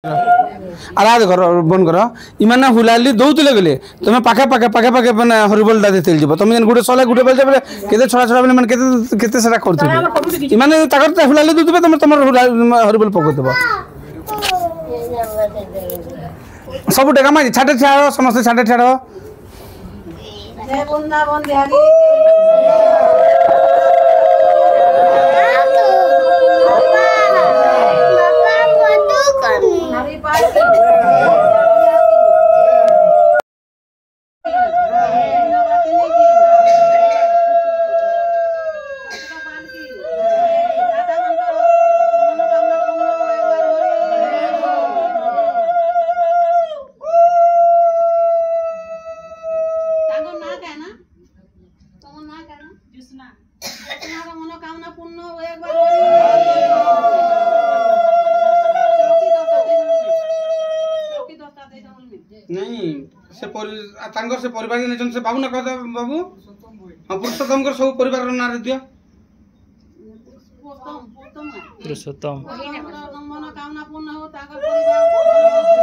आराध कर बंद कर इमाने हुलाली दौले गले तुम पाखे पाखे पाखे पाखे मैंने हरिबोलटा देते जीव तुम गोटे सला गोटे बेल केते छड़ा छड़ा मैंने केते सेटा करथबे इमाने ताकर हुलाली दउतबे तुम तुम हरिबोल पकउतबो सब डेगा माई छाटे छाड़ समस्त छाटे छाड़ नहीं से तांगर से परिवार ने से बाबू ना कहता बाबू हां पुरुषोत्तम कर सब परिवार रो नाम दियो पुरुषोत्तम मन कामना पूर्ण हो ताकर परिवार